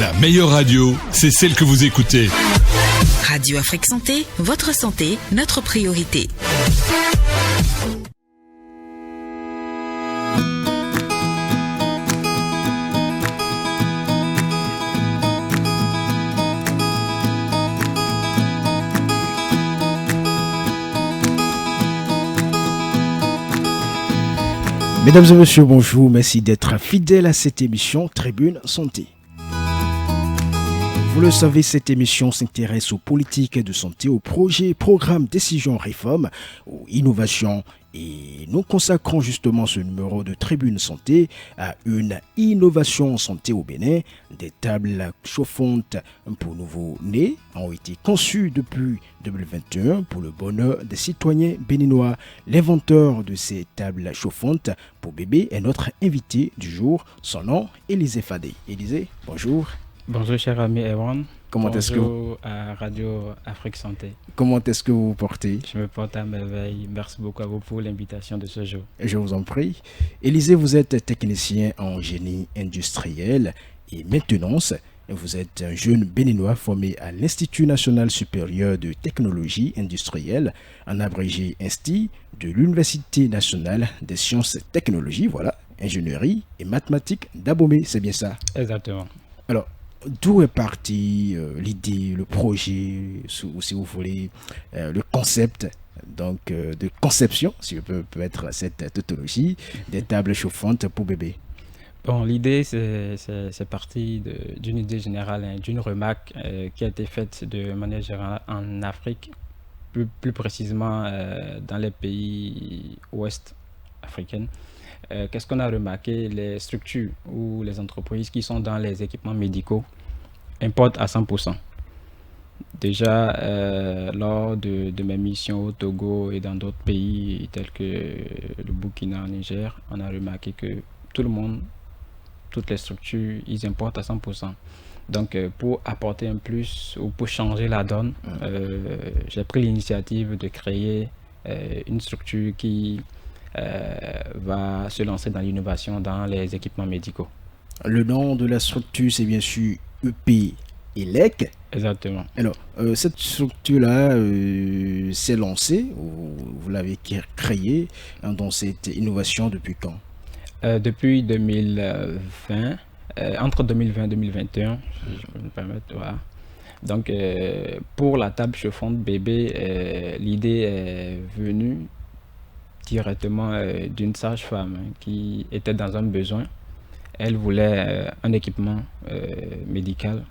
La meilleure radio, c'est celle que vous écoutez. Radio Afrique Santé, votre santé, notre priorité. Mesdames et messieurs, bonjour. Merci d'être fidèles à cette émission Tribune Santé. Vous le savez, cette émission s'intéresse aux politiques de santé, aux projets, programmes, décisions, réformes, aux innovations. Et nous consacrons justement ce numéro de Tribune Santé à une innovation en santé au Bénin. Des tables chauffantes pour nouveau-nés ont été conçues depuis 2021 pour le bonheur des citoyens béninois. L'inventeur de ces tables chauffantes pour bébés est notre invité du jour. Son nom, Élisée Fadé. Élisée, bonjour. Bonjour cher ami Ewan. Bonjour à Radio Afrique Santé. Comment est-ce que vous vous portez? Je me porte à merveille. Merci beaucoup à vous pour l'invitation de ce jour. Je vous en prie. Élisée, vous êtes technicien en génie industriel et maintenance. Vous êtes un jeune béninois formé à l'Institut national supérieur de technologie industrielle, en abrégé INSTI, de l'Université nationale des sciences et technologies, voilà, ingénierie et mathématiques d'Abomey, c'est bien ça? Exactement. Alors, d'où est partie l'idée, le projet, ou si vous voulez, le concept donc, de conception, si je peux mettre cette tautologie, des tables chauffantes pour bébés? Bon, l'idée, c'est parti d'une idée générale, hein, d'une remarque qui a été faite de manière générale en Afrique, plus précisément dans les pays ouest africains. Qu'est-ce qu'on a remarqué? Les structures ou les entreprises qui sont dans les équipements médicaux importent à 100%. Déjà, lors de mes missions au Togo et dans d'autres pays tels que le Burkina, Niger, on a remarqué que tout le monde, toutes les structures, ils importent à 100%. Donc, pour apporter un plus ou pour changer la donne, j'ai pris l'initiative de créer une structure qui va se lancer dans l'innovation dans les équipements médicaux. Le nom de la structure, c'est bien sûr EP-ELEC. Exactement. Alors, cette structure-là s'est lancée, vous l'avez créée, dans cette innovation depuis quand? Depuis 2020, entre 2020 et 2021, si je peux me permettre, voilà. Donc, pour la table chauffante bébé, l'idée est venue directement d'une sage-femme qui était dans un besoin. Elle voulait un équipement médical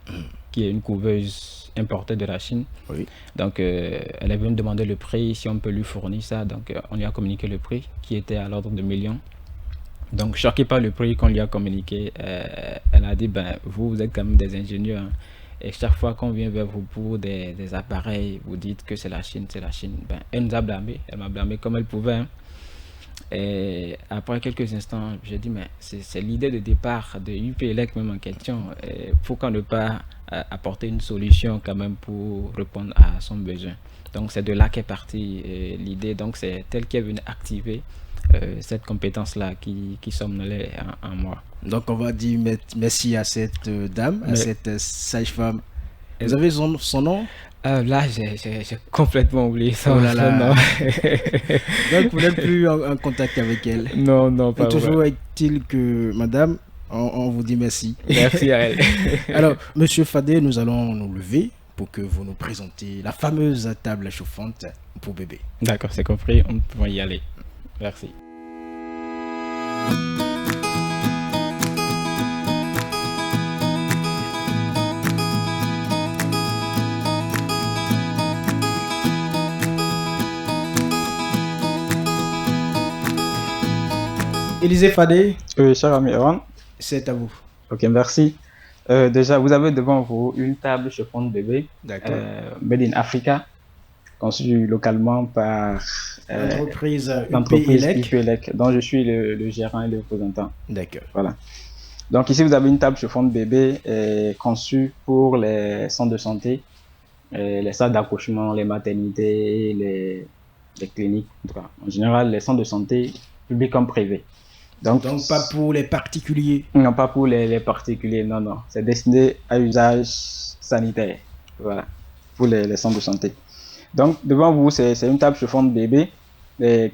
qui est une couveuse importée de la Chine. Oui. Donc, elle est venue me demander le prix, si on peut lui fournir ça. Donc, on lui a communiqué le prix qui était à l'ordre de millions. Donc, choquée par le prix qu'on lui a communiqué, elle a dit, vous êtes quand même des ingénieurs. Hein. Et chaque fois qu'on vient vers vous pour des appareils, vous dites que c'est la Chine, c'est la Chine. Elle nous a blâmé, elle m'a blâmé comme elle pouvait. Hein. Et après quelques instants, j'ai dit, mais c'est l'idée de départ de UPLEC même en question. Pourquoi ne pas apporter une solution quand même pour répondre à son besoin? Donc c'est de là qu'est partie l'idée. Donc c'est elle qui est venue activer cette compétence-là qui somnolait en moi. Donc on va dire merci à cette dame, à cette sage-femme. Vous avez son nom? Là, j'ai complètement oublié son nom. Donc vous n'êtes plus en contact avec elle? Non, pas toujours vrai. est-il que, madame, on vous dit merci. Merci à elle. Alors, monsieur Fadé, nous allons nous lever pour que vous nous présentiez la fameuse table chauffante pour bébé. D'accord, c'est compris, on peut y aller. Merci. Élisée Fadé, Oui, cher ami Ewan. c'est à vous. Ok, merci. Déjà, vous avez devant vous une table chauffante bébé, D'accord. made in Africa, conçue localement par L'entreprise l'entreprise UPLEC. UPLEC, dont je suis le gérant et le représentant. D'accord. Voilà. Donc ici, vous avez une table chauffante bébé conçue pour les centres de santé, les salles d'accouchement, les maternités, les cliniques, en tout cas. En général, les centres de santé, publics comme privés. Donc pas pour les particuliers. Non, pas pour les particuliers, non. C'est destiné à usage sanitaire. Voilà, pour les centres de santé. Donc, devant vous, c'est une table chauffante bébé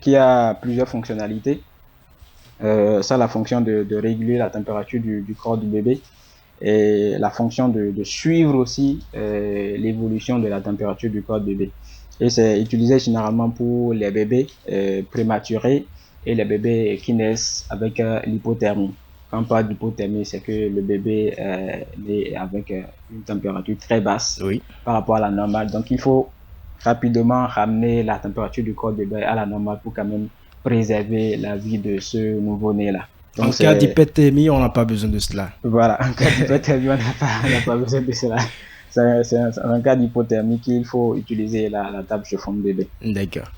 qui a plusieurs fonctionnalités. Ça, la fonction de réguler la température du corps du bébé et la fonction de suivre aussi l'évolution de la température du corps du bébé. Et c'est utilisé généralement pour les bébés prématurés et les bébés qui naissent avec l'hypothermie. Quand on parle d'hypothermie, c'est que le bébé naît avec une température très basse par rapport à la normale. Donc, il faut rapidement ramener la température du corps du bébé à la normale pour quand même préserver la vie de ce nouveau-né-là. Donc, en cas d'hypothermie, on n'a pas besoin de cela. Voilà, en cas d'hypothermie, on n'a pas besoin de cela. C'est un cas d'hypothermie qu'il faut utiliser la table chauffante bébé. D'accord.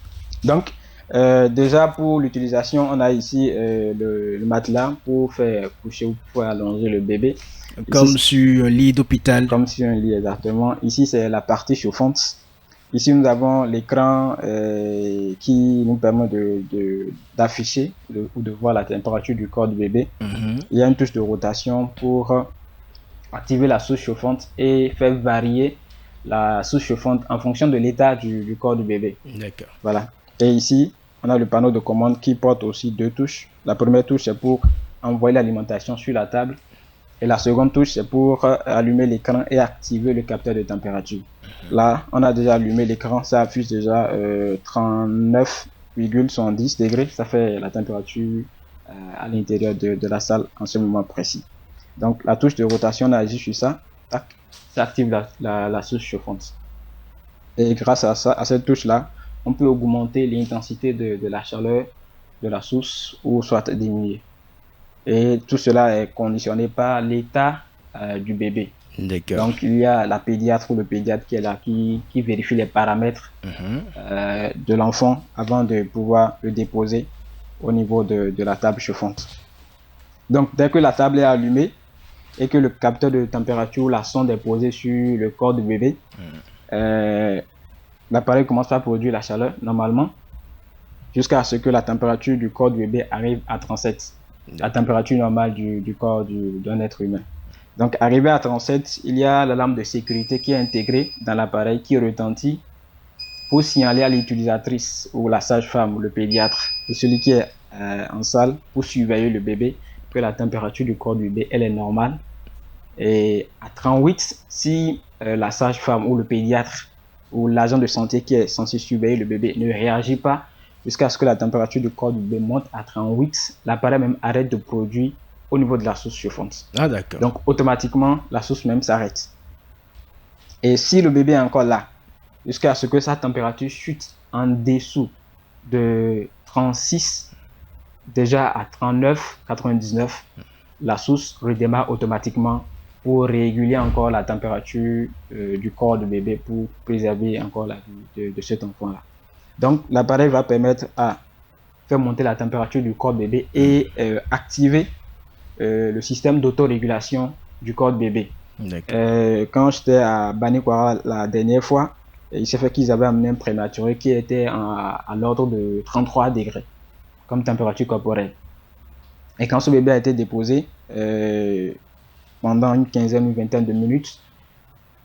Donc, déjà pour l'utilisation, on a ici le matelas pour faire coucher ou pour allonger le bébé. Comme ici, sur un lit d'hôpital. Comme sur un lit, exactement. Ici, c'est la partie chauffante. Ici, nous avons l'écran qui nous permet d'afficher ou de voir la température du corps du bébé. Il y a une touche de rotation pour activer la source chauffante et faire varier la source chauffante en fonction de l'état du corps du bébé. D'accord. Voilà. Et ici, on a le panneau de commande qui porte aussi 2 touches. La première touche, c'est pour envoyer l'alimentation sur la table. Et la seconde touche, c'est pour allumer l'écran et activer le capteur de température. Là, on a déjà allumé l'écran. Ça affiche déjà 39,70 degrés. Ça fait la température à l'intérieur de la salle en ce moment précis. Donc, la touche de rotation, on agit sur ça. Tac, ça active la source chauffante. Et grâce à cette touche-là, on peut augmenter l'intensité de la chaleur de la source ou soit diminuer. Et tout cela est conditionné par l'état du bébé. D'accord. Donc, il y a la pédiatre ou le pédiatre qui est là, qui vérifie les paramètres de l'enfant avant de pouvoir le déposer au niveau de la table chauffante. Donc, dès que la table est allumée et que le capteur de température ou la sonde est posée sur le corps du bébé, l'appareil commence à produire la chaleur normalement jusqu'à ce que la température du corps du bébé arrive à 37. La température normale du corps d'un être humain. Donc, arrivé à 37, il y a l'alarme de sécurité qui est intégrée dans l'appareil qui retentit pour signaler à l'utilisatrice ou la sage-femme ou le pédiatre ou celui qui est en salle pour surveiller le bébé que la température du corps du bébé elle est normale. Et à 38, si la sage-femme ou le pédiatre ou l'agent de santé qui est censé surveiller le bébé ne réagit pas jusqu'à ce que la température du corps du bébé monte à 38, l'appareil même arrête de produire au niveau de la source chauffante. Ah, d'accord. Donc, automatiquement, la source même s'arrête. Et si le bébé est encore là, jusqu'à ce que sa température chute en dessous de 36, déjà à 39,99, la source redémarre automatiquement pour réguler encore la température du corps du bébé pour préserver encore la vie de cet enfant-là. Donc, l'appareil va permettre à faire monter la température du corps bébé et activer le système d'autorégulation du corps bébé. Quand j'étais à Banikwara la dernière fois, il s'est fait qu'ils avaient amené un prématuré qui était à l'ordre de 33 degrés comme température corporelle. Et quand ce bébé a été déposé, pendant une quinzaine ou vingtaine de minutes,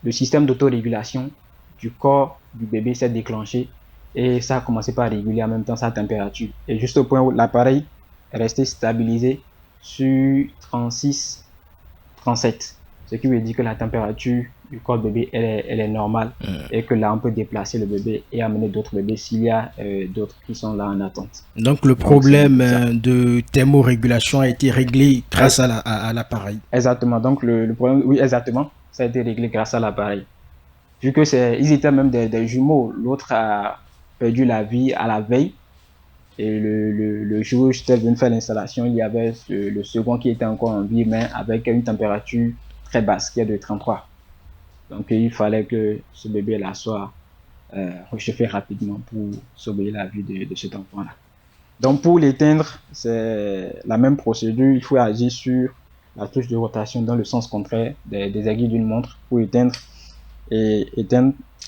le système d'autorégulation du corps du bébé s'est déclenché et ça a commencé par réguler en même temps sa température. Et juste au point où l'appareil est resté stabilisé sur 36, 37. Ce qui veut dire que la température du corps du bébé, elle est normale et que là, on peut déplacer le bébé et amener d'autres bébés s'il y a d'autres qui sont là en attente. Donc, le problème de thermorégulation a été réglé grâce à l'appareil. Exactement. Donc, le problème, oui, exactement. Ça a été réglé grâce à l'appareil. Vu que ils étaient même des jumeaux. L'autre a perdu la vie à la veille. Et le jour où j'étais venu faire l'installation, il y avait le second qui était encore en vie, mais avec une température très basse, qui est de 33. Donc, il fallait que ce bébé-là soit réchauffé rapidement pour sauver la vie de cet enfant-là. Donc, pour l'éteindre, c'est la même procédure. Il faut agir sur la touche de rotation dans le sens contraire des aiguilles d'une montre pour éteindre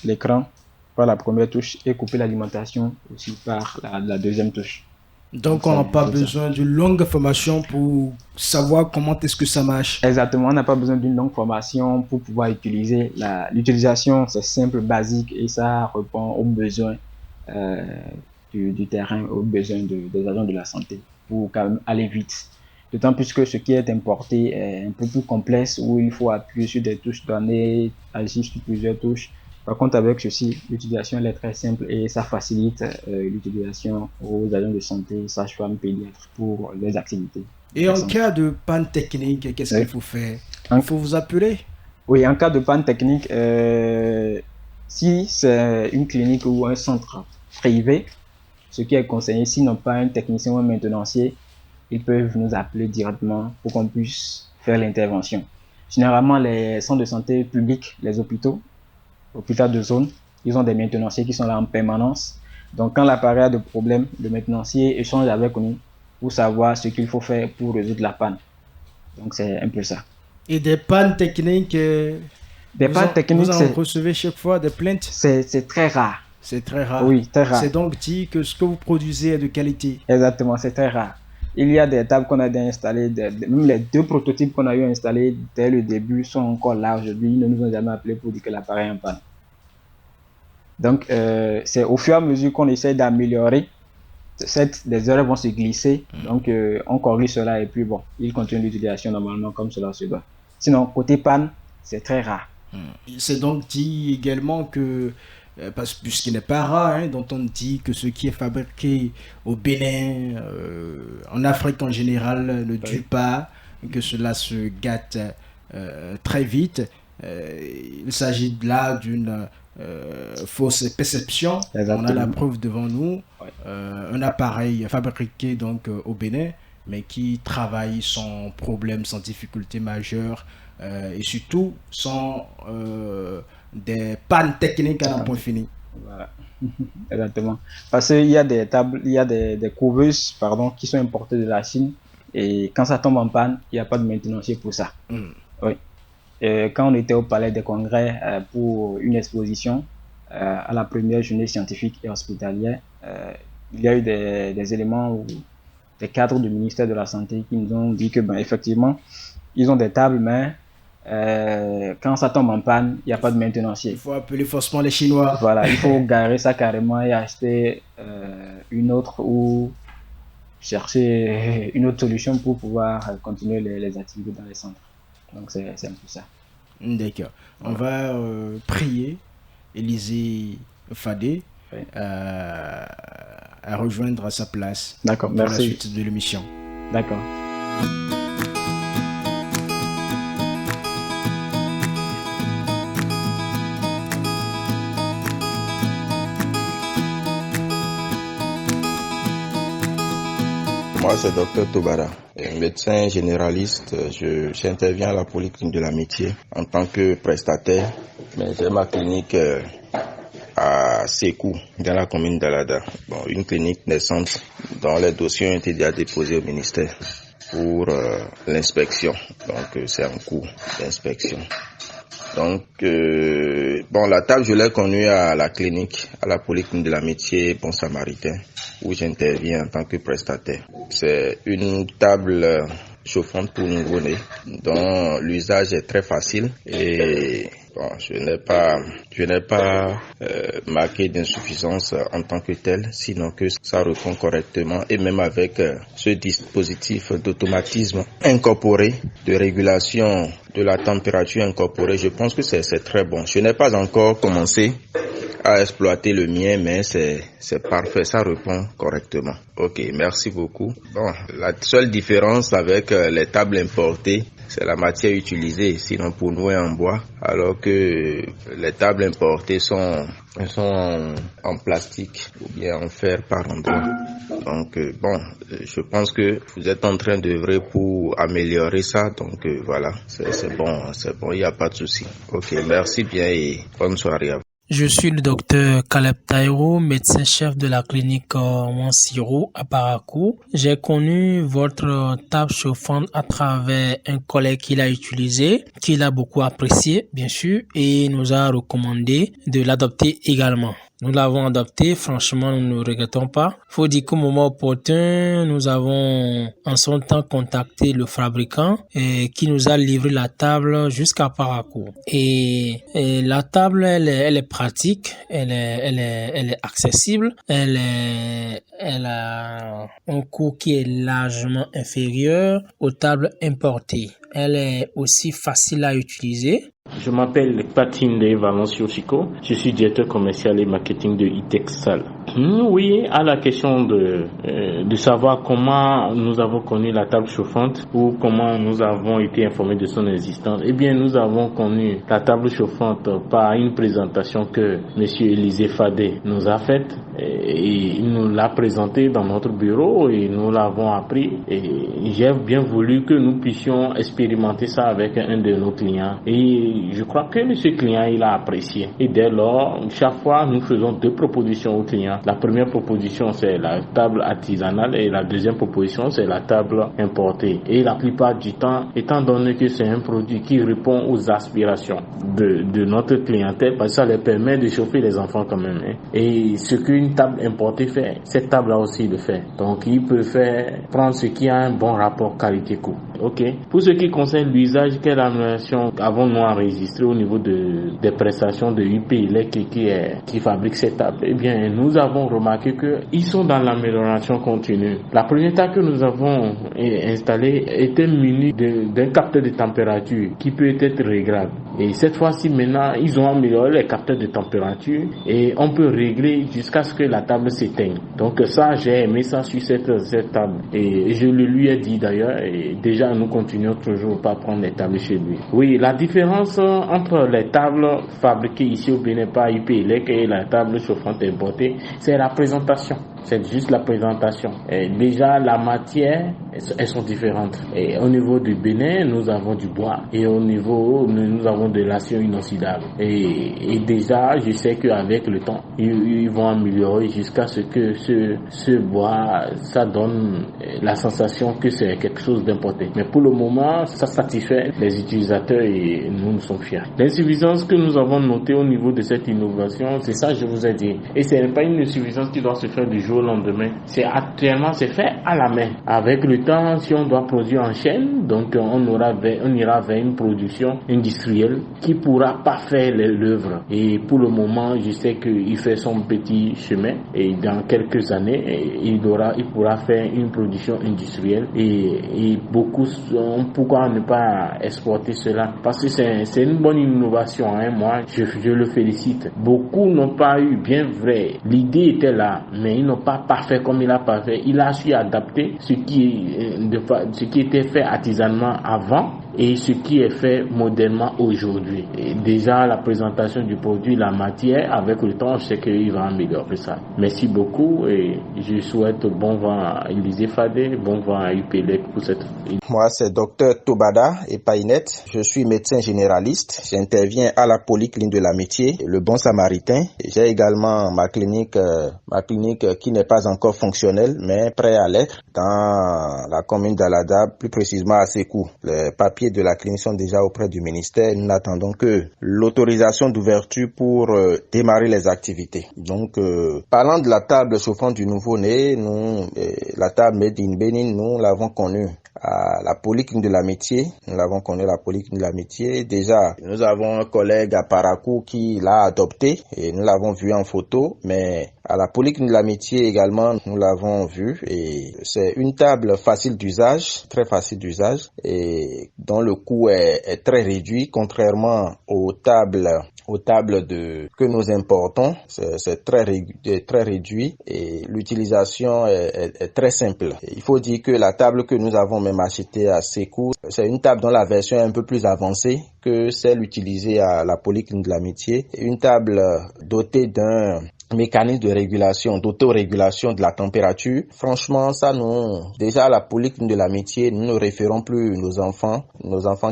l'écran par la première touche et couper l'alimentation aussi par la deuxième touche. Donc, on n'a pas besoin d'une longue formation pour savoir comment est-ce que ça marche. Exactement, on n'a pas besoin d'une longue formation pour pouvoir utiliser. L'utilisation, c'est simple, basique, et ça répond aux besoins du terrain, aux besoins des agents de la santé pour quand même aller vite. D'autant plus que ce qui est importé est un peu plus complexe, où il faut appuyer sur des touches données, agir sur plusieurs touches. Par contre, avec ceci, l'utilisation elle est très simple et ça facilite l'utilisation aux agents de santé, sages-femmes, pédiatres pour les activités. Et en cas de panne technique, qu'est-ce qu'il faut faire? Il faut vous appeler? Oui, en cas de panne technique, si c'est une clinique ou un centre privé, ce qui est conseillé, s'ils n'ont pas un technicien ou un maintenancier, ils peuvent nous appeler directement pour qu'on puisse faire l'intervention. Généralement, les centres de santé publics, les hôpitaux de zone, ils ont des maintenanciers qui sont là en permanence. Donc, quand l'appareil a de problèmes, le maintenancier échange avec nous pour savoir ce qu'il faut faire pour résoudre la panne. Donc, c'est un peu ça. Et des pannes techniques, vous en recevez chaque fois des plaintes? C'est très rare. C'est très rare. Oui, très rare. C'est donc dit que ce que vous produisez est de qualité. Exactement, c'est très rare. Il y a des tables qu'on a déjà installées, même les 2 prototypes qu'on a eu installés dès le début sont encore là aujourd'hui. Ils ne nous ont jamais appelé pour dire que l'appareil est en panne. Donc, c'est au fur et à mesure qu'on essaie d'améliorer, des erreurs vont se glisser. Donc, on corrige cela et puis bon, il continue l'utilisation normalement comme cela se doit. Sinon, côté panne, c'est très rare. C'est donc dit également que, puisqu'il n'est pas rare, dont on dit que ce qui est fabriqué au Bénin, en Afrique en général, ne dure pas, que cela se gâte très vite. Il s'agit là d'une fausse perception. Exactement. On a la preuve devant nous. Un appareil fabriqué donc au Bénin, mais qui travaille sans problème, sans difficulté majeure, et surtout sans des pannes techniques à un point fini. Voilà. Exactement. Parce qu'il y a des tables, il y a des couveuses, qui sont importées de la Chine, et quand ça tombe en panne, il n'y a pas de maintenancier pour ça. Oui. Et quand on était au Palais des Congrès pour une exposition à la première journée scientifique et hospitalière, il y a eu des éléments ou des cadres du ministère de la Santé qui nous ont dit que effectivement, ils ont des tables, mais quand ça tombe en panne, il n'y a pas de maintenancier. Il faut appeler forcément les Chinois. Voilà, il faut garer ça carrément et acheter une autre ou chercher une autre solution pour pouvoir continuer les activités dans les centres. Donc c'est un peu ça. D'accord. On va prier Élisée Fadé à rejoindre à sa place. D'accord, merci. Pour la suite de l'émission. D'accord. Moi, c'est Dr Tobara, médecin généraliste. J'interviens à la polyclinique de l'Amitié en tant que prestataire, mais j'ai ma clinique à Sékou, dans la commune d'Alada. Bon, une clinique naissante dont les dossiers ont été déjà déposés au ministère pour l'inspection. Donc, c'est en cours d'inspection. Donc, la table, je l'ai connue à la clinique, à la polyclinique de l'Amitié Bon Samaritain, où j'interviens en tant que prestataire. C'est une table chauffante pour nouveau-nés, dont l'usage est très facile et je n'ai pas marqué d'insuffisance en tant que tel, sinon que ça répond correctement et même avec ce dispositif d'automatisme incorporé, de régulation de la température incorporée, je pense que c'est très bon. Je n'ai pas encore commencé à exploiter le mien, mais c'est parfait, ça répond correctement. Ok, merci beaucoup. Bon, la seule différence avec les tables importées, c'est la matière utilisée, sinon pour nous est en bois, alors que les tables importées sont en plastique ou bien en fer par endroit. Donc je pense que vous êtes en train d'œuvrer pour améliorer ça, donc voilà, c'est bon, il n'y a pas de souci. Ok, merci bien et bonne soirée à vous. Je suis le docteur Caleb Taïro, médecin-chef de la clinique Monsiro à Parakou. J'ai connu votre table chauffante à travers un collègue qui l'a utilisé, qu'il a beaucoup apprécié, bien sûr, et nous a recommandé de l'adopter également. Nous l'avons adopté, franchement, nous ne regrettons pas. Faut dire qu'au moment opportun, nous avons en son temps contacté le fabricant qui nous a livré la table jusqu'à Parakou. Et la table, elle est pratique, elle est accessible, elle a un coût qui est largement inférieur aux tables importées. Elle est aussi facile à utiliser. Je m'appelle Patine Valencio Chico, je suis directeur commercial et marketing de Itexal. Oui, à la question de savoir comment nous avons connu la table chauffante ou comment nous avons été informés de son existence, eh bien nous avons connu la table chauffante par une présentation que monsieur Élisée Fadé nous a faite et il nous l'a présentée dans notre bureau et nous l'avons appris et j'ai bien voulu que nous puissions expérimenter ça avec un de nos clients et je crois que ce client il a apprécié et dès lors chaque fois nous faisons 2 propositions aux clients. La première proposition c'est la table artisanale et la deuxième proposition c'est la table importée et la plupart du temps étant donné que c'est un produit qui répond aux aspirations de notre clientèle parce que ça leur permet de chauffer les enfants quand même et ce qu'une table importée fait cette table là aussi le fait donc il peut prendre ce qui a un bon rapport qualité-coût. Ok. Pour ce qui concerne l'usage, quelle amélioration avons-nous enregistré au niveau des prestations de UPILEC qui fabrique ces tables? Eh bien, nous avons remarqué qu'ils sont dans l'amélioration continue. La première table que nous avons installée était munie d'un capteur de température qui peut être réglable. Et cette fois-ci, maintenant, ils ont amélioré les capteurs de température et on peut régler jusqu'à ce que la table s'éteigne. Donc ça, j'ai aimé ça sur cette table. Et je le lui ai dit d'ailleurs, et déjà nous continuons toujours pas prendre les tables chez lui. Oui, la différence entre les tables fabriquées ici au Bénin par UPILEC et la table chauffante importée, c'est la présentation. C'est juste la présentation. Et déjà, la matière, elles sont différentes. Et au niveau du Bénin, nous avons du bois. Et au niveau, nous avons de l'acier inoxydable. Et déjà, je sais qu'avec le temps, ils vont améliorer jusqu'à ce que ce bois, ça donne la sensation que c'est quelque chose d'importé. Mais pour le moment, ça satisfait les utilisateurs et nous sommes fiers. L'insuffisance que nous avons notée au niveau de cette innovation, c'est ça, je vous ai dit. Et ce n'est pas une insuffisance qui doit se faire du jour au lendemain. C'est fait à la main. Avec le temps, si on doit produire en chaîne, donc on ira vers une production industrielle qui pourra pas faire l'œuvre. Et pour le moment, je sais qu'il fait son petit chemin et dans quelques années, il pourra faire une production industrielle et beaucoup pourquoi ne pas exporter cela? Parce que c'est une bonne innovation, moi je le félicite. Beaucoup n'ont pas eu, bien vrai, l'idée était là, mais ils n'ont pas parfait comme il a parfait. Il a su adapter ce qui était fait artisanalement avant et ce qui est fait modernement aujourd'hui. Et déjà la présentation du produit, la matière, avec le temps, je sais qu'il va améliorer ça. Merci beaucoup et je souhaite bon vent à Élisée Fadé, bon vent à UPILEC pour cette... Moi, c'est Dr Tobada Epainet. Je suis médecin généraliste. J'interviens à la polyclinique de l'Amitié, le Bon Samaritain. J'ai également ma clinique qui n'est pas encore fonctionnelle, mais prêt à l'être, dans la commune d'Alada, plus précisément à Sékou. Les papiers de la clinique sont déjà auprès du ministère. Nous n'attendons que l'autorisation d'ouverture pour démarrer les activités. Donc, parlant de la table chauffante du nouveau-né, la table Made in Bénin, nous l'avons connue à la polyclinique de l'Amitié. Nous l'avons connue à la polyclinique de l'Amitié. Déjà, nous avons un collègue à Parakou qui l'a adopté et nous l'avons vu en photo, mais à la polyclinique de l'Amitié également, nous l'avons vu et c'est une table facile d'usage, très facile d'usage et dont le coût est très réduit contrairement aux tables que nous importons. C'est très réduit et l'utilisation est très simple. Il faut dire que la table que nous avons même achetée à Sékou, c'est une table dont la version est un peu plus avancée que celle utilisée à la polyclinique de l'Amitié. Une table dotée d'un mécanisme de régulation, d'autorégulation de la température. Franchement, ça déjà à la polyclinique de l'Amitié, nous ne référons plus nos enfants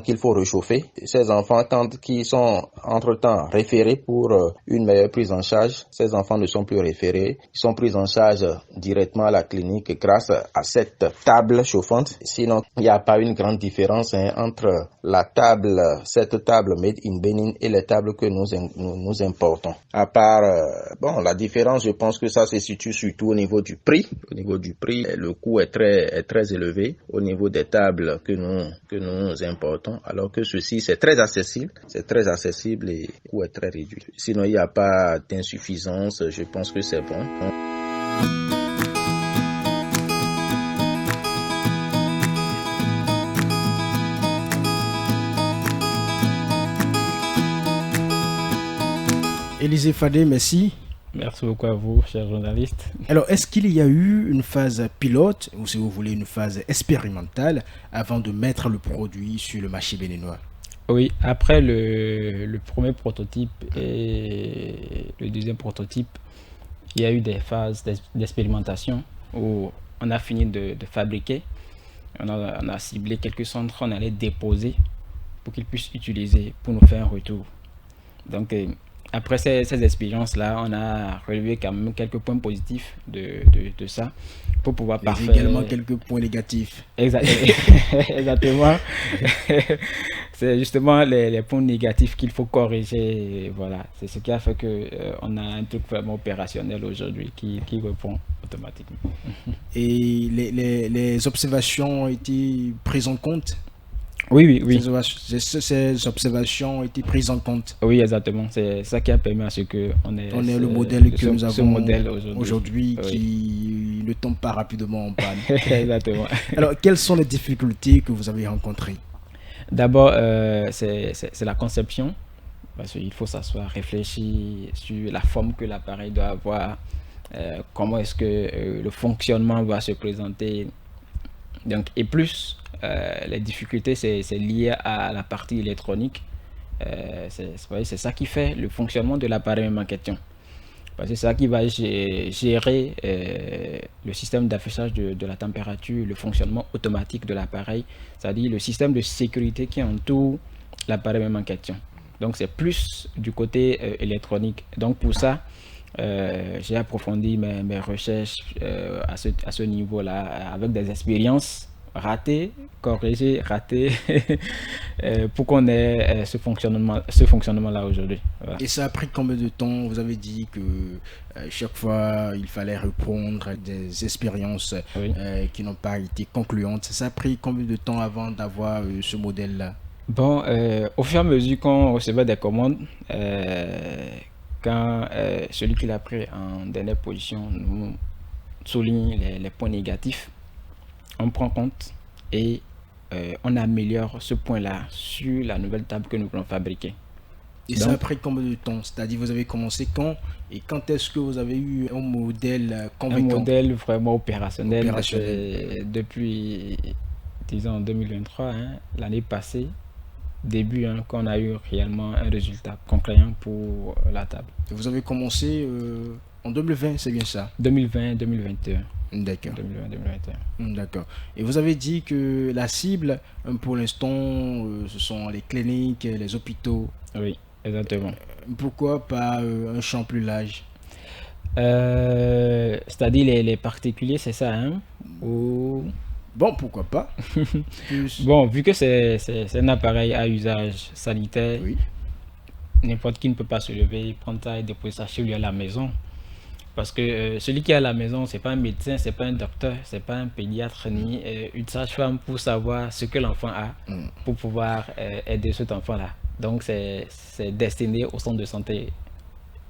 qu'il faut réchauffer. Ces enfants, qui sont entre-temps référés pour une meilleure prise en charge, ces enfants ne sont plus référés. Ils sont pris en charge directement à la clinique grâce à cette table chauffante. Sinon, il n'y a pas une grande différence entre cette table Made in Bénin et les tables que nous importons. À part, la différence, je pense que ça se situe surtout au niveau du prix. Au niveau du prix, le coût est très élevé au niveau des tables que nous importons, alors que ceci, c'est très accessible et le coût est très réduit. Sinon, il n'y a pas d'insuffisance, je pense que c'est bon. Élisée Fadé, merci. Merci beaucoup à vous, chers journalistes. Alors, est-ce qu'il y a eu une phase pilote, ou si vous voulez une phase expérimentale, avant de mettre le produit sur le marché béninois? Oui, après le premier prototype et le deuxième prototype, il y a eu des phases d'expérimentation où on a fini de fabriquer. On a ciblé quelques centres, on allait déposer pour qu'ils puissent utiliser, pour nous faire un retour. Donc, après ces expériences-là, on a relevé quand même quelques points positifs de ça pour pouvoir parfaire. Également quelques points négatifs. Exactement. C'est justement les points négatifs qu'il faut corriger. Voilà, c'est ce qui a fait que on a un truc vraiment opérationnel aujourd'hui qui répond automatiquement. Et les observations ont été prises en compte? Oui. Ces observations ont été prises en compte. Oui, exactement. C'est ça qui a permis à ce qu'on ait le modèle que nous avons aujourd'hui oui. Qui ne tombe pas rapidement en panne. Exactement. Alors, quelles sont les difficultés que vous avez rencontrées? D'abord, c'est la conception. Parce qu'il faut s'asseoir, réfléchir sur la forme que l'appareil doit avoir, comment est-ce que le fonctionnement va se présenter. Donc, et plus, les difficultés, c'est lié à la partie électronique. C'est ça qui fait le fonctionnement de l'appareil même en question. Parce que c'est ça qui va gérer le système d'affichage de la température, le fonctionnement automatique de l'appareil, c'est-à-dire le système de sécurité qui entoure l'appareil même en question. Donc, c'est plus du côté électronique. Donc, pour ça, j'ai approfondi mes recherches à ce niveau-là, avec des expériences ratées, corrigées, ratées, pour qu'on ait ce fonctionnement-là aujourd'hui. Voilà. Et ça a pris combien de temps? Vous avez dit que chaque fois, il fallait répondre à des expériences qui n'ont pas été concluantes. Ça a pris combien de temps avant d'avoir ce modèle-là? Bon, au fur et à mesure qu'on recevait des commandes, quand celui qui l'a pris en dernière position nous souligne les points négatifs, on prend compte et on améliore ce point-là sur la nouvelle table que nous voulons fabriquer. Et donc, ça a pris combien de temps? C'est-à-dire, vous avez commencé quand? Et quand est-ce que vous avez eu un modèle convaincant? Un modèle vraiment opérationnel. Depuis, disons, 2023, l'année passée, début, quand on a eu réellement un résultat concluant pour la table. Vous avez commencé en 2020, c'est bien ça? 2020-2021. D'accord. 2020-2021. D'accord. Et vous avez dit que la cible, pour l'instant, ce sont les cliniques, les hôpitaux. Oui, exactement. Pourquoi pas un champ plus large? C'est-à-dire les particuliers, c'est ça, ou... Bon, pourquoi pas. Bon, vu que c'est un appareil à usage sanitaire, oui. N'importe qui ne peut pas se lever, prendre ça et déposer ça chez lui à la maison. Parce que celui qui est à la maison, c'est pas un médecin, c'est pas un docteur, c'est pas un pédiatre ni une sage-femme pour savoir ce que l'enfant a, pour pouvoir aider cet enfant-là. Donc c'est destiné au centre de santé.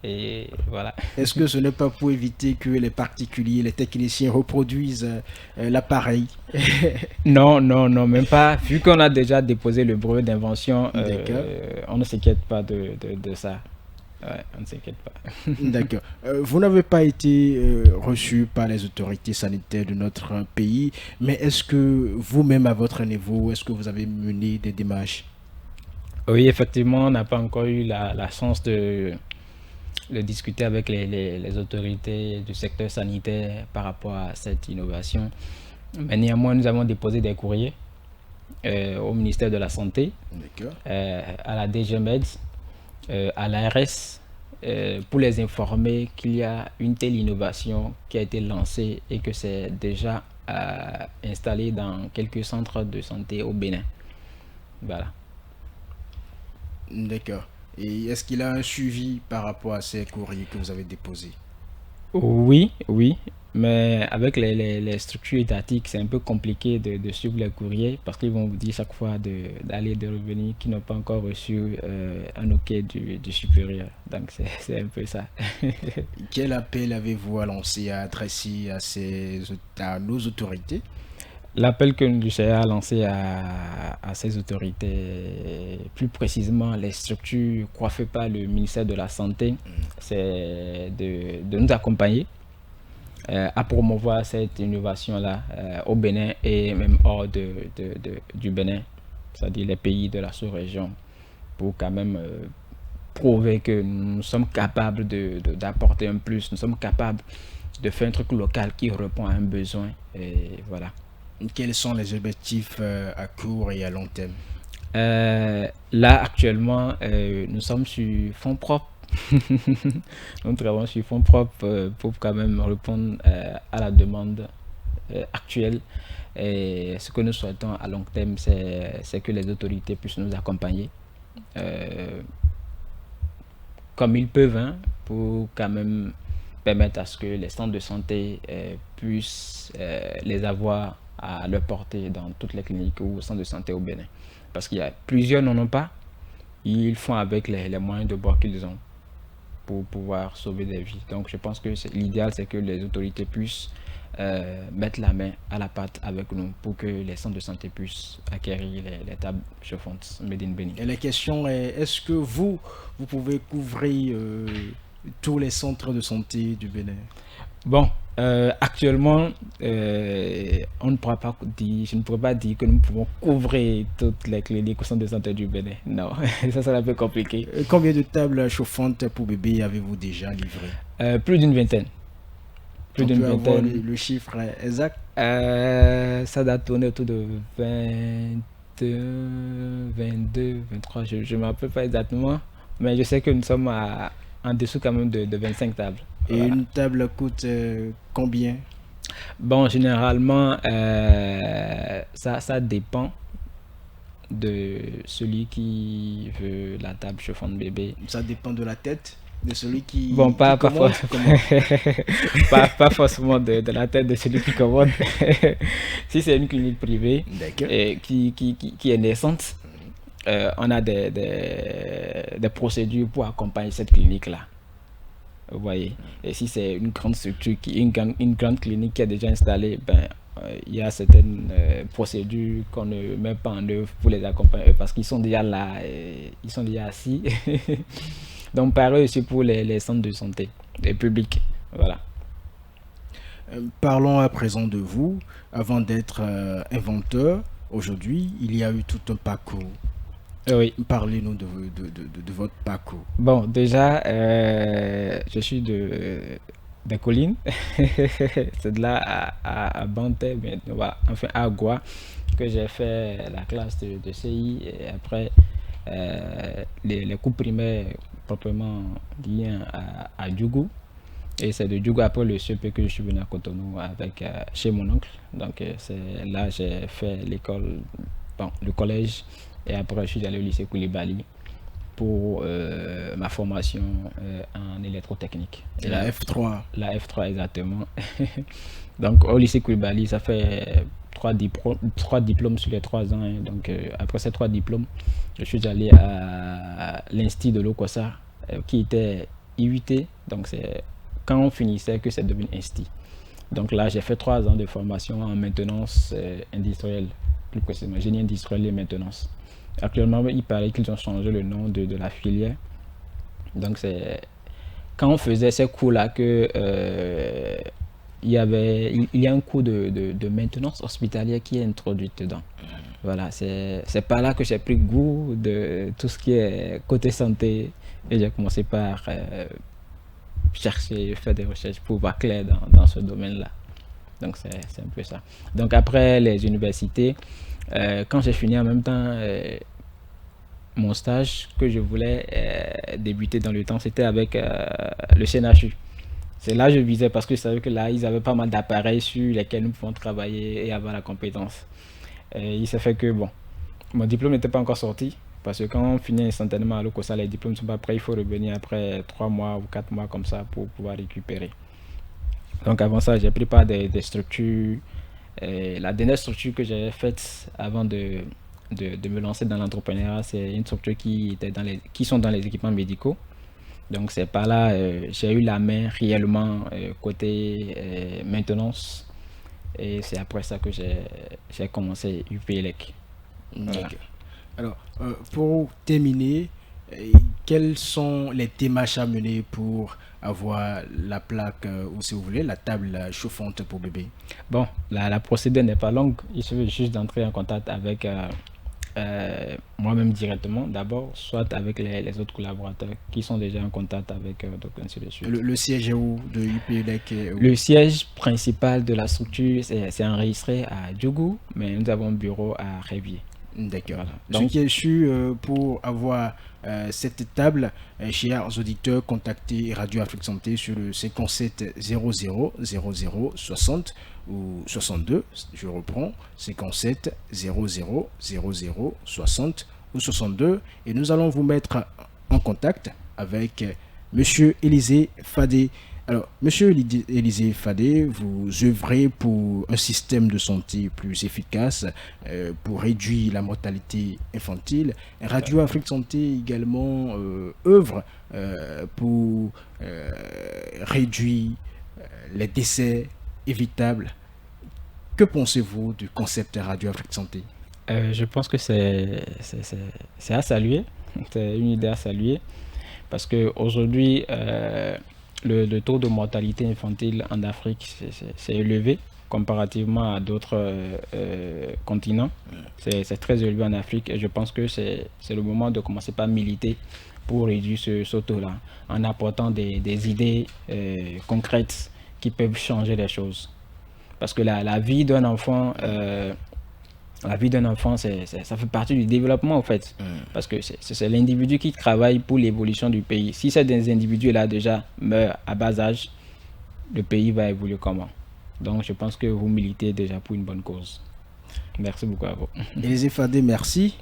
Et voilà. Est-ce que ce n'est pas pour éviter que les particuliers, les techniciens reproduisent l'appareil? Non, même pas. Vu qu'on a déjà déposé le brevet d'invention, on ne s'inquiète pas de ça. Ouais, on ne s'inquiète pas. D'accord. Vous n'avez pas été reçu par les autorités sanitaires de notre pays, mais est-ce que vous-même, à votre niveau, est-ce que vous avez mené des démarches? Oui, effectivement, on n'a pas encore eu la chance de discuter avec les autorités du secteur sanitaire par rapport à cette innovation. Mais néanmoins, nous avons déposé des courriers au ministère de la Santé, à la DGMED, à l'ARS, pour les informer qu'il y a une telle innovation qui a été lancée et que c'est déjà installé dans quelques centres de santé au Bénin. Voilà. D'accord. Et est-ce qu'il a un suivi par rapport à ces courriers que vous avez déposés? Oui, oui, mais avec les structures étatiques, c'est un peu compliqué de suivre les courriers parce qu'ils vont vous dire chaque fois d'aller et de revenir qui n'ont pas encore reçu un OK du supérieur. Donc c'est un peu ça. Quel appel avez-vous à lancer, à adresser à nos autorités? L'appel que j'ai à lancer à ces autorités, plus précisément les structures coiffées par le ministère de la Santé, c'est de nous accompagner à promouvoir cette innovation-là au Bénin et même hors du Bénin, c'est-à-dire les pays de la sous-région, pour quand même prouver que nous sommes capables d'apporter un plus, nous sommes capables de faire un truc local qui répond à un besoin. Et voilà. Quels sont les objectifs à court et à long terme? Là, actuellement, nous sommes sur fonds propres. Nous travaillons sur fonds propres pour quand même répondre à la demande actuelle. Et ce que nous souhaitons à long terme, c'est que les autorités puissent nous accompagner comme ils peuvent, hein, pour quand même permettre à ce que les centres de santé puissent les avoir à leur portée dans toutes les cliniques ou centres de santé au Bénin. Parce qu'il y a plusieurs n'en ont pas, ils font avec les moyens de bord qu'ils ont pour pouvoir sauver des vies. Donc je pense que l'idéal, c'est que les autorités puissent mettre la main à la pâte avec nous pour que les centres de santé puissent acquérir les tables chauffantes Made in Bénin. Et la question est, est-ce que vous pouvez couvrir tous les centres de santé du Bénin? Bon, actuellement, on ne pourra pas dire, je ne pourrais pas dire que nous pouvons couvrir toutes les cliniques au centre de santé du Bénin. Non, ça sera un peu compliqué. Combien de tables chauffantes pour bébés avez-vous déjà livrées? Plus d'une vingtaine. Plus d'une vingtaine. Le chiffre exact? Ça doit tourner autour de 21, 22, 23, je ne me rappelle pas exactement, mais je sais que nous sommes en dessous quand même de 25 tables. Et voilà. Une table coûte combien? Bon, généralement, ça dépend de celui qui veut la table chauffante bébé. Ça dépend de la tête de celui qui bon, pas commande, pas forcément de la tête de celui qui commande. Si c'est une clinique privée qui est naissante, on a des procédures pour accompagner cette clinique-là. Vous voyez. Et si c'est une grande structure, une grande clinique qui est déjà installée, il y a certaines procédures qu'on ne met pas en œuvre pour les accompagner parce qu'ils sont déjà là, ils sont déjà assis. Donc pareil aussi pour les centres de santé, les publics. Voilà. Parlons à présent de vous. Avant d'être inventeur, aujourd'hui, il y a eu tout un parcours. Oui. Parlez-nous de votre parcours. Bon, déjà, je suis des collines. C'est de là à Banté, enfin à Agua, que j'ai fait la classe de CI et après les cours primaires proprement liés à Djougou. Et c'est de Djougou après le CP que je suis venu à Cotonou avec chez mon oncle. Donc c'est là j'ai fait l'école, le collège. Et après, je suis allé au lycée Koulibaly pour ma formation en électrotechnique. Et la F3? La F3, exactement. Donc, au lycée Koulibaly, ça fait 3 diplômes sur les 3 ans. Hein. Donc, après ces 3 diplômes, je suis allé à l'Institut de l'Okossa, qui était IUT. Donc, c'est quand on finissait que c'est devenu Institut. Donc là, j'ai fait 3 ans de formation en maintenance industrielle, plus précisément, génie industriel et maintenance. Actuellement, il paraît qu'ils ont changé le nom de la filière. Donc, c'est quand on faisait ces cours-là que il y a un cours de maintenance hospitalière qui est introduit dedans. Voilà, c'est par là que j'ai pris goût de tout ce qui est côté santé et j'ai commencé par faire des recherches pour voir clair dans ce domaine-là. Donc, c'est un peu ça. Donc, après les universités, quand j'ai fini en même temps mon stage que je voulais débuter dans le temps, c'était avec le CNHU. C'est là que je visais parce que je savais que là, ils avaient pas mal d'appareils sur lesquels nous pouvons travailler et avoir la compétence. Et il s'est fait que, bon, mon diplôme n'était pas encore sorti parce que quand on finit instantanément à l'Okossa, les diplômes ne sont pas prêts, il faut revenir après 3 mois ou 4 mois comme ça pour pouvoir récupérer. Donc avant ça, j'ai pris part des structures. La dernière structure que j'avais faite avant de me lancer dans l'entrepreneuriat, c'est une structure qui sont dans les équipements médicaux. Donc c'est par là j'ai eu la main réellement côté maintenance. Et c'est après ça que j'ai commencé UPLEC. Voilà. Ok. Alors, pour terminer, quelles sont les démarches à mener pour avoir la plaque, ou si vous voulez, la table chauffante pour bébé? Bon, la procédure n'est pas longue. Il suffit juste d'entrer en contact avec moi-même directement, d'abord, soit avec les autres collaborateurs qui sont déjà en contact avec donc ainsi de suite. Le siège est où de UPLEC? Le siège principal de la structure, c'est enregistré à Djougou, mais nous avons un bureau à Révier. D'accord. Voilà. Ce qui est sûr, pour avoir cette table, chers auditeurs, contactez Radio Afrique Santé sur le 57 00 00 60 ou 62. Je reprends, 57 00 00 60 ou 62. Et nous allons vous mettre en contact avec Monsieur Élisée Fadé. Alors, Monsieur Élisée Fadé, vous œuvrez pour un système de santé plus efficace, pour réduire la mortalité infantile. Radio Afrique Santé également œuvre pour réduire les décès évitables. Que pensez-vous du concept Radio Afrique Santé? Je pense que c'est à saluer, c'est une idée à saluer, parce qu'aujourd'hui, le taux de mortalité infantile en Afrique c'est élevé comparativement à d'autres continents. C'est très élevé en Afrique et je pense que c'est le moment de commencer par militer pour réduire ce taux-là en apportant des idées concrètes qui peuvent changer les choses. Parce que la vie d'un enfant... La vie d'un enfant, ça fait partie du développement en fait. Parce que c'est l'individu qui travaille pour l'évolution du pays. Si ces individus-là déjà meurent à bas âge, le pays va évoluer comment? Donc je pense que vous militez déjà pour une bonne cause. Merci beaucoup à vous. Élisée Fadé, merci.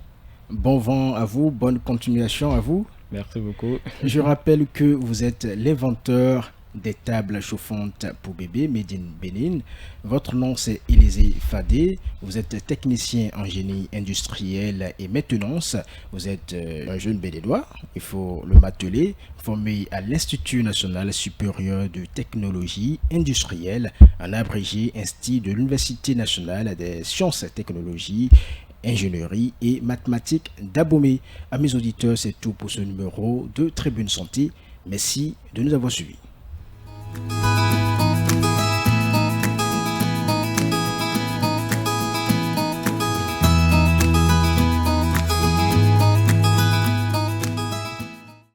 Bon vent à vous, bonne continuation à vous. Merci beaucoup. Je rappelle que vous êtes l'inventeur des tables chauffantes pour bébé made in Bénin. Votre nom c'est Élisée Fadé. Vous êtes technicien en génie industriel et maintenance. Vous êtes un jeune béninois, il faut le marteler, formé à l'Institut national supérieur de technologie industrielle, en abrégé INSTI de l'Université nationale des sciences et technologies, ingénierie et mathématiques d'Abomey. Amis auditeurs, c'est tout pour ce numéro de Tribune Santé. Merci de nous avoir suivis.